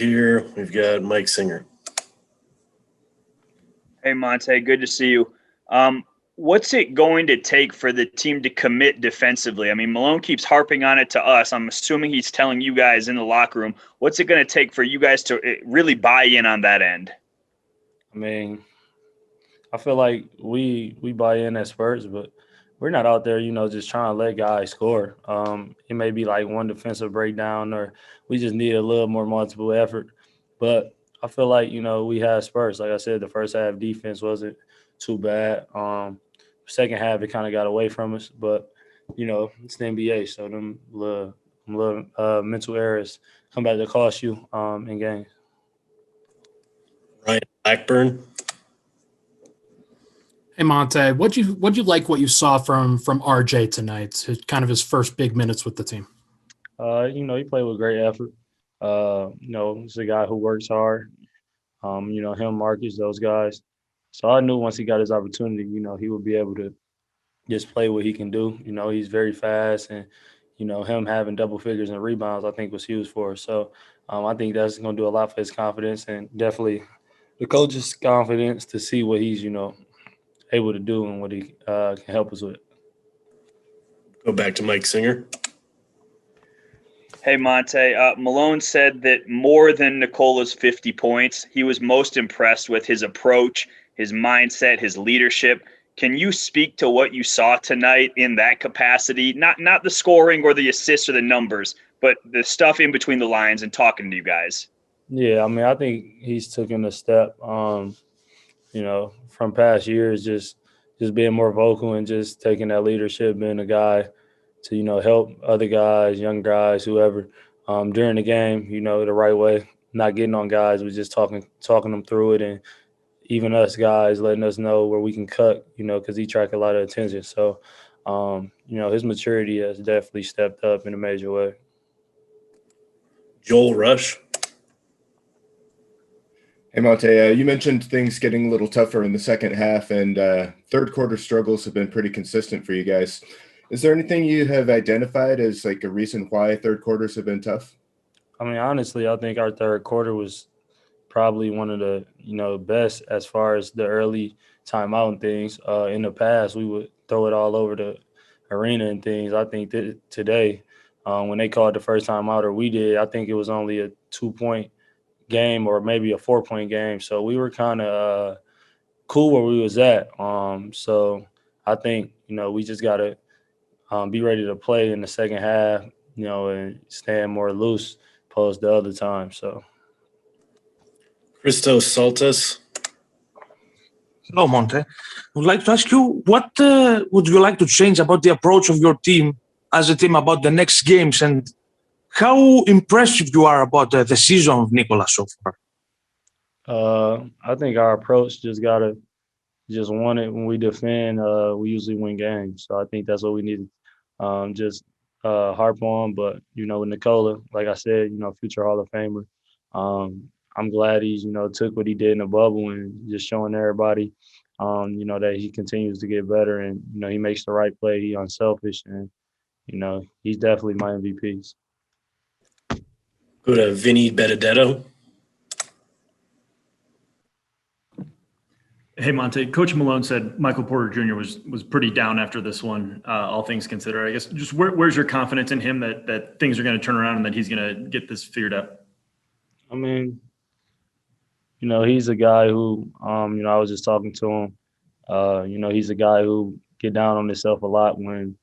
here. We've got Mike Singer. Hey, Monte, good to see you. What's it going to take for the team to commit defensively? I mean, Malone keeps harping on it to us. I'm assuming he's telling you guys in the locker room. What's it going to take for you guys to really buy in on that end? I mean, I feel like we buy in as Spurs, but we're not out there, just trying to let guys score. It may be like one defensive breakdown, or we just need a little more multiple effort. But I feel like, we had Spurs. Like I said, the first half defense wasn't too bad. Second half, it kind of got away from us. But, it's the NBA, so them little mental errors come back to cost you in games. Ryan Blackburn. Hey Monte, what'd you like what you saw from RJ tonight? Kind of his first big minutes with the team. He played with great effort. He's a guy who works hard. Him, Marcus, those guys. So I knew once he got his opportunity, he would be able to just play what he can do. He's very fast, and him having double figures and rebounds, I think was huge for us. So I think that's going to do a lot for his confidence, and definitely the coach's confidence to see what he's able to do and what he can help us with. Go back to Mike Singer. Hey, Monte, Malone said that more than Nikola's 50 points, he was most impressed with his approach, his mindset, his leadership. Can you speak to what you saw tonight in that capacity? Not the scoring or the assists or the numbers, but the stuff in between the lines and talking to you guys. Yeah, I mean, I think he's taken a step, from past years, just being more vocal and just taking that leadership, being a guy to, help other guys, young guys, whoever, during the game, the right way, not getting on guys, but just talking them through it, and even us guys letting us know where we can cut, because he attracts a lot of attention. So, his maturity has definitely stepped up in a major way. Joel Rush. Hey, Monte, you mentioned things getting a little tougher in the second half, and third quarter struggles have been pretty consistent for you guys. Is there anything you have identified as like a reason why third quarters have been tough? I mean, honestly, I think our third quarter was probably one of the, best as far as the early timeout and things. In the past, we would throw it all over the arena and things. I think that today, when they called the first time out, or we did, I think it was only a 2-point game or maybe a 4-point game. So we were kind of cool where we was at. So I think, we just got to be ready to play in the second half, and stand more loose post the other time. So. Christos Saltis. Hello, Monte. I would like to ask you, what would you like to change about the approach of your team as a team about the next games, and how impressive you are about the season of Nikola so far? I think our approach just gotta want it when we defend. We usually win games, so I think that's what we need to just harp on. But with Nikola, like I said, future Hall of Famer. I'm glad he's took what he did in the bubble and just showing everybody, that he continues to get better, and he makes the right play. He's unselfish, and he's definitely my MVPs. Go to Vinny Benedetto. Hey, Monte, Coach Malone said Michael Porter Jr. was pretty down after this one, all things considered. I guess just where's your confidence in him that things are going to turn around and that he's going to get this figured out? I mean, he's a guy who, I was just talking to him. He's a guy who get down on himself a lot when,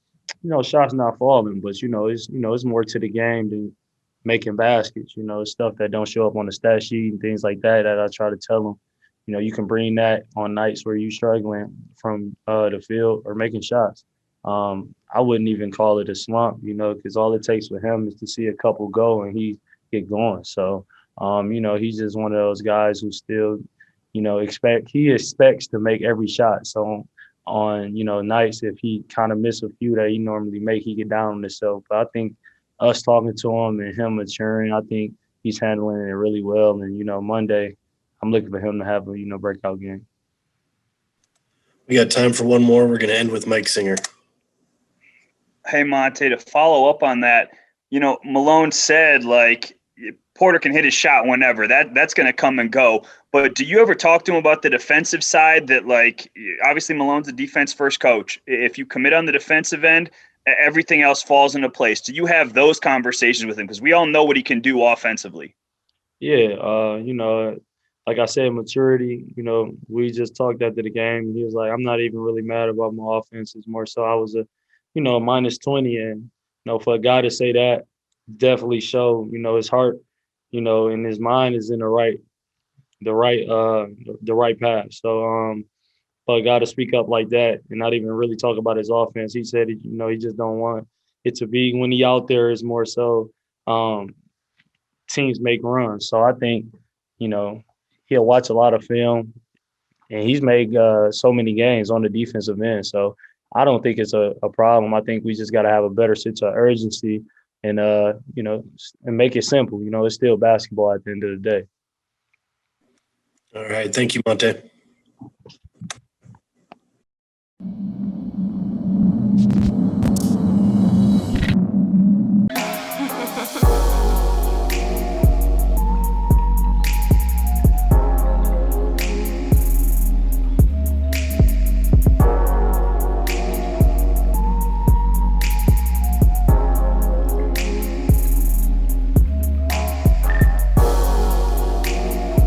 shots not falling. But, it's more to the game than making baskets. It's stuff that don't show up on the stat sheet and things like that I try to tell him. You can bring that on nights where you're struggling from the field or making shots. I wouldn't even call it a slump, because all it takes for him is to see a couple go and he get going. So, he's just one of those guys who still, expects to make every shot. So on, nights if he kind of miss a few that he normally make, he get down on himself. But I think us talking to him and him maturing, I think he's handling it really well. And, Monday, I'm looking for him to have a, breakout game. We got time for one more. We're going to end with Mike Singer. Hey, Monte, to follow up on that, Malone said, Porter can hit his shot whenever. That's going to come and go. But do you ever talk to him about the defensive side that, like, obviously Malone's a defense first coach. If you commit on the defensive end, everything else falls into place. Do you have those conversations with him? Because we all know what he can do offensively. Yeah, like I said, maturity, we just talked after the game. He was like, I'm not even really mad about my offense. It's more so I was a minus 20. And, for a guy to say that definitely show, his heart, and his mind is in the right path. So, for a guy to speak up like that and not even really talk about his offense, he said, he just don't want it to be when he out there is more so teams make runs. So I think, he'll watch a lot of film, and he's made so many games on the defensive end. So I don't think it's a problem. I think we just got to have a better sense of urgency and, and make it simple. It's still basketball at the end of the day. All right. Thank you, Monte.